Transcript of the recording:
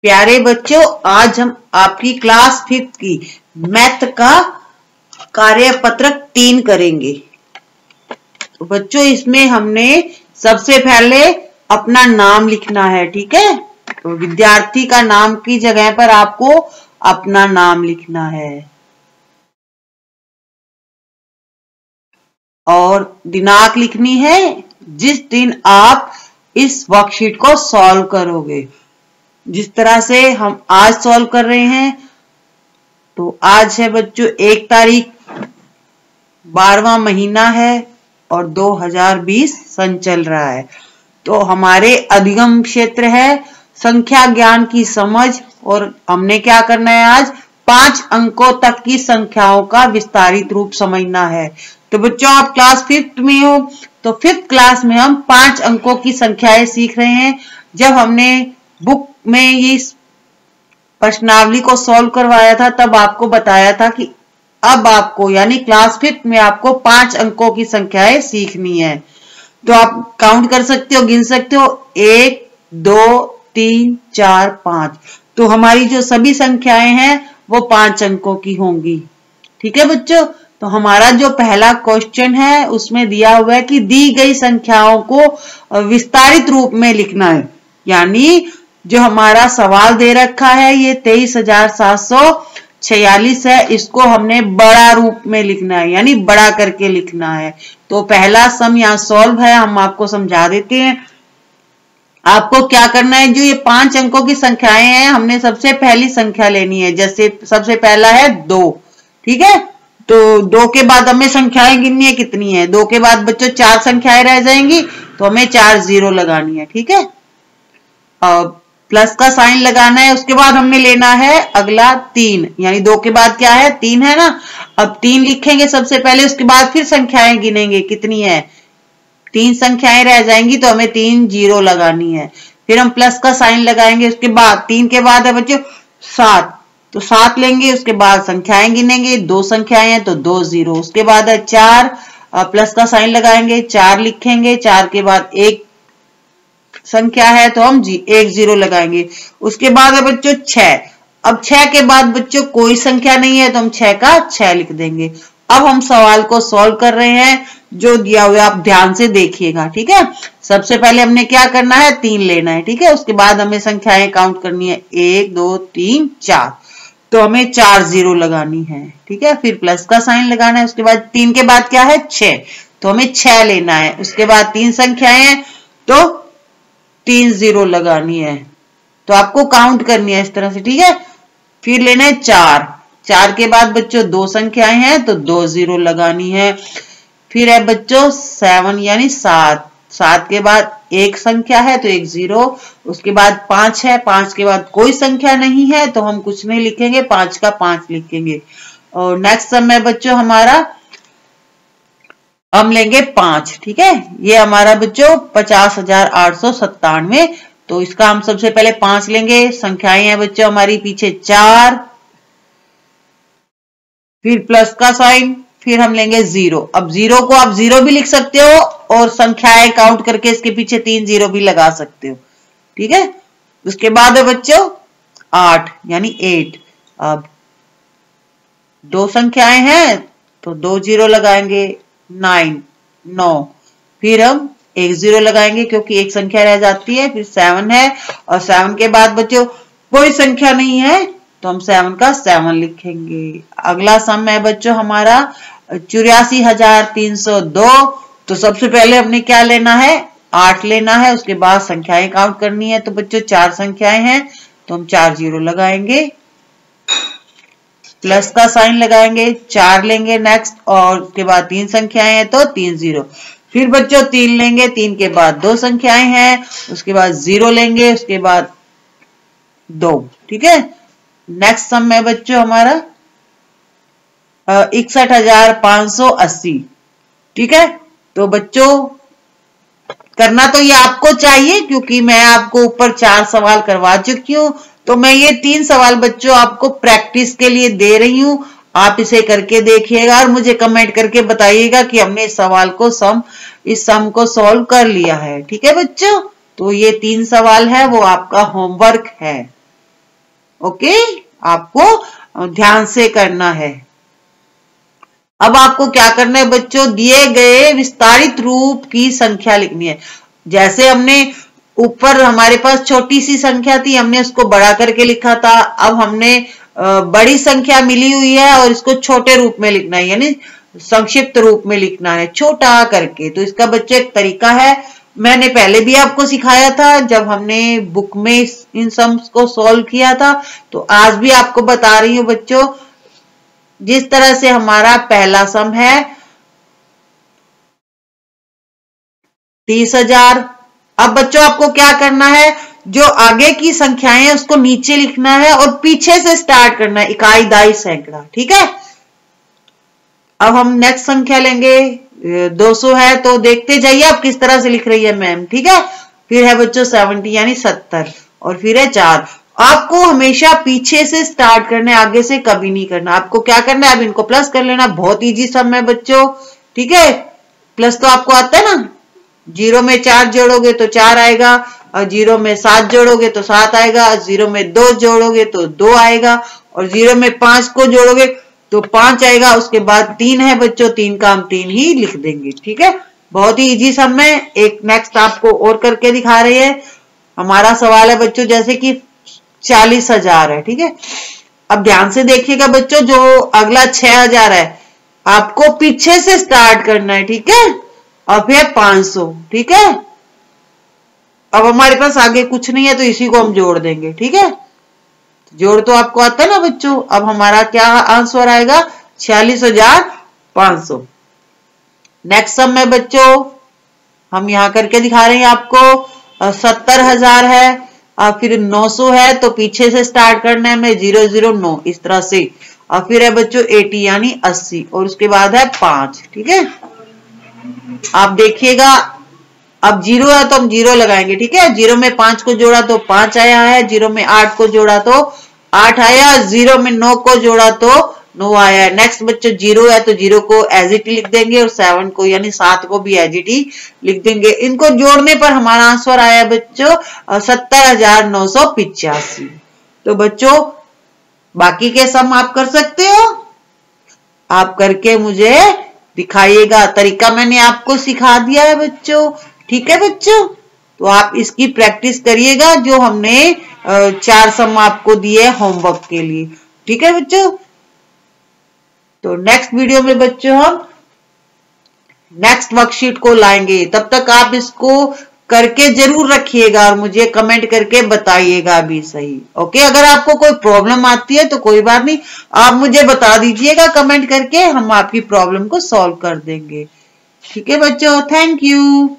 प्यारे बच्चों, आज हम आपकी क्लास 5th की मैथ का कार्यपत्र 3 करेंगे। तो बच्चों, इसमें हमने सबसे पहले अपना नाम लिखना है। ठीक है, तो विद्यार्थी का नाम की जगह पर आपको अपना नाम लिखना है और दिनांक लिखनी है जिस दिन आप इस वर्कशीट को सॉल्व करोगे। जिस तरह से हम आज सॉल्व कर रहे हैं, तो आज है बच्चों 1 तारीख, 12वां महीना है और 2020 सन चल रहा है। तो हमारे अधिगम क्षेत्र है संख्या ज्ञान की समझ, और हमने क्या करना है, आज 5 अंकों तक की संख्याओं का विस्तारित रूप समझना है। तो बच्चों, आप क्लास 5th में हो, तो 5th क्लास में हम 5 अंकों की संख्याएं सीख रहे हैं। जब हमने बुक में इस प्रश्नावली को सॉल्व करवाया था, तब आपको बताया था कि अब आपको यानी क्लास 5th में आपको 5 अंकों की संख्याएं सीखनी है। तो आप काउंट कर सकते हो, गिन सकते हो, 1 2 3 4 5। तो हमारी जो सभी संख्याएं हैं वो 5 अंकों की होंगी। ठीक है बच्चों, तो हमारा जो पहला क्वेश्चन है उसमें दिया हुआ है कि दी गई संख्याओं को विस्तारित रूप में लिखना है। यानी जो हमारा सवाल दे रखा है ये 23,746 है, इसको हमने बड़ा रूप में लिखना है, यानी बड़ा करके लिखना है। तो पहला सम यहाँ सॉल्व है, हम आपको समझा देते हैं। आपको क्या करना है, जो ये 5 अंकों की संख्याएं हैं, हमने सबसे पहली संख्या लेनी है। जैसे सबसे पहला है 2। ठीक है, तो 2 के बाद हमें संख्याएं गिननी है, कितनी है। 2 के बाद बच्चों 4 संख्याएं रह जाएंगी, तो हमें 4 0 लगानी है। ठीक है, अब प्लस का साइन लगाना है। उसके बाद हमने लेना है अगला 3, यानी 2 के बाद क्या है, 3 है ना। अब 3 लिखेंगे सबसे पहले, उसके बाद फिर संख्याएं गिनेंगे कितनी है, 3 संख्याएं रह जाएंगी, तो हमें 3 0 लगानी है। फिर हम प्लस का साइन लगाएंगे। उसके बाद 3 के बाद है बच्चों 7, तो 7 लेंगे, उसके बाद संख्याएं गिनेंगे, 2 संख्याएं हैं तो 2 0। उसके बाद है 4, प्लस का साइन लगाएंगे, 4 लिखेंगे, 4 के बाद 1 संख्या है तो हम 1 0 लगाएंगे। उसके बाद है बच्चों 6। अब 6 के बाद बच्चों कोई संख्या नहीं है, तो हम 6 का 6 लिख देंगे। अब हम सवाल को सॉल्व कर रहे हैं, जो दिया हुआ आप ध्यान से देखिएगा। ठीक है, सबसे पहले हमने क्या करना है, 3 लेना है। ठीक है, उसके बाद हमें संख्याएं काउंट करनी है, 1 2 3 4, तो हमें 4 0 लगानी है। ठीक है, फिर प्लस का साइन लगाना है। उसके बाद 3 के बाद क्या है, 6, तो हमें 6 लेना है। उसके बाद 3 संख्याएं हैं तो 3 0 लगानी है। तो आपको काउंट करनी है इस तरह से। ठीक है, फिर लेना है 4, 4 के बाद बच्चों 2 संख्याएं हैं तो 2 0 लगानी है। फिर है बच्चों 7 यानी 7, 7 के बाद 1 संख्या है तो 1 0। उसके बाद 5 है, 5 के बाद कोई संख्या नहीं है तो हम कुछ नहीं लिखेंगे, 5 का 5 लिखेंगे। और नेक्स्ट सम है बच्चों हमारा, हम लेंगे 5। ठीक है, ये हमारा बच्चों 50,897। तो इसका हम सबसे पहले 5 लेंगे। संख्याएं हैं बच्चों हमारी पीछे 4, फिर प्लस का साइन, फिर हम लेंगे 0। अब 0 को आप 0 भी लिख सकते हो और संख्याएं काउंट करके इसके पीछे 3 0 भी लगा सकते हो। ठीक है, उसके बाद है बच्चों 8 यानी 8। अब 2 संख्याएं हैं तो 2 0 लगाएंगे, 9, फिर हम 1 0 लगाएंगे क्योंकि 1 संख्या रह जाती है। फिर 7 है और 7 के बाद बच्चों कोई संख्या नहीं है तो हम 7 का 7 लिखेंगे। अगला सम है बच्चों हमारा 84,302। तो सबसे पहले हमने क्या लेना है, 8 लेना है। उसके बाद संख्याएं काउंट करनी है। तो बच्चों 4 संख्याएं हैं तो हम 4 0 लगाएंगे, प्लस का साइन लगाएंगे, 4 लेंगे नेक्स्ट, और उसके बाद 3 संख्याएं हैं तो 3 0। फिर बच्चों 3 लेंगे, 3 के बाद 2 संख्याएं हैं, उसके बाद 0 लेंगे, उसके बाद 2। ठीक है, नेक्स्ट सम है बच्चों हमारा 61,580। ठीक है, तो बच्चों करना तो ये आपको चाहिए, क्योंकि मैं आपको ऊपर 4 सवाल करवा चुकी हूं। तो मैं ये 3 सवाल बच्चों आपको प्रैक्टिस के लिए दे रही हूं। आप इसे करके देखिएगा और मुझे कमेंट करके बताइएगा कि हमने इस सवाल को इस सम को सॉल्व कर लिया है। ठीक है बच्चों, तो ये 3 सवाल है वो आपका होमवर्क है। ओके, आपको ध्यान से करना है। अब आपको क्या करना है बच्चों, दिए गए विस्तारित रूप की संख्या लिखनी है। जैसे हमने ऊपर हमारे पास छोटी सी संख्या थी, हमने उसको बड़ा करके लिखा था। अब हमने बड़ी संख्या मिली हुई है और इसको छोटे रूप में लिखना है, यानी संक्षिप्त रूप में लिखना है, छोटा करके। तो इसका बच्चों एक तरीका है, मैंने पहले भी आपको सिखाया था जब हमने बुक में इन सम्स को सॉल्व किया था। तो आज भी आपको बता रही हूं बच्चों, जिस तरह से हमारा पहला सम है 30,000। अब बच्चों आपको क्या करना है, जो आगे की संख्याएं हैं उसको नीचे लिखना है और पीछे से स्टार्ट करना है, इकाई, दहाई, सैकड़ा। ठीक है, अब हम नेक्स्ट संख्या लेंगे 200 है, तो देखते जाइए आप किस तरह से लिख रही है मैम। ठीक है, फिर है बच्चों 70 यानी 70 और फिर है 4। आपको हमेशा पीछे से स्टार्ट करना है, आगे से कभी नहीं करना। आपको क्या करना है, अब इनको प्लस कर लेना, बहुत इजी सम है बच्चों। ठीक है, प्लस तो आपको आता है ना, 0 में 4 जोड़ोगे तो 4 आएगा, और 0 में 7 जोड़ोगे तो 7 आएगा, 0 में 2 जोड़ोगे तो 2 आएगा, और 0 में 5 को जोड़ोगे तो 5 आएगा। उसके बाद 3 है बच्चों, 3 का हम 3 ही लिख देंगे। ठीक है, बहुत ही इजी सम है। एक नेक्स्ट आपको और करके दिखा रही है। हमारा सवाल है बच्चों जैसे कि 40,000 है। ठीक है, अब ध्यान से देखिएगा बच्चों, जो अगला 6,000 है आपको पीछे से स्टार्ट करना है। ठीक है, और फिर 500। ठीक है, अब हमारे पास आगे कुछ नहीं है तो इसी को हम जोड़ देंगे। ठीक है, जोड़ तो आपको आता है ना बच्चों। अब हमारा क्या आंसर आएगा, 46,500। नेक्स्ट सम है बच्चों, हम यहां करके दिखा रहे हैं आपको। 70,000 है और फिर 900 है, तो पीछे से स्टार्ट करना है हमें, 009 इस तरह से, और फिर है बच्चों 80 यानी 80, और उसके बाद है 5। ठीक है, आप देखिएगा अब 0 है तो हम 0 लगाएंगे। ठीक है, 0 में 5 को जोड़ा तो 5 आया है, 0 में 8 को जोड़ा तो 8 आया, 0 में 9 को जोड़ा तो 9 आया। नेक्स्ट बच्चों 0 है तो 0 को एज इट लिख देंगे और 7 को यानी 7 को भी एज इट ही लिख देंगे। इनको जोड़ने पर हमारा आंसर आया बच्चों 70,985। तो बच्चों बाकी के सम आप कर सकते हो, आप करके मुझे दिखाइएगा। तरीका मैंने आपको सिखा दिया है बच्चों। ठीक है बच्चों, तो आप इसकी प्रैक्टिस करिएगा जो हमने 4 सम आपको दिए होमवर्क के लिए। ठीक है बच्चों, तो नेक्स्ट वीडियो में बच्चों हम नेक्स्ट वर्कशीट को लाएंगे। तब तक आप इसको करके जरूर रखिएगा और मुझे कमेंट करके बताइएगा भी सही। ओके, अगर आपको कोई प्रॉब्लम आती है तो कोई बात नहीं, आप मुझे बता दीजिएगा कमेंट करके, हम आपकी प्रॉब्लम को सॉल्व कर देंगे। ठीक है बच्चों, थैंक यू।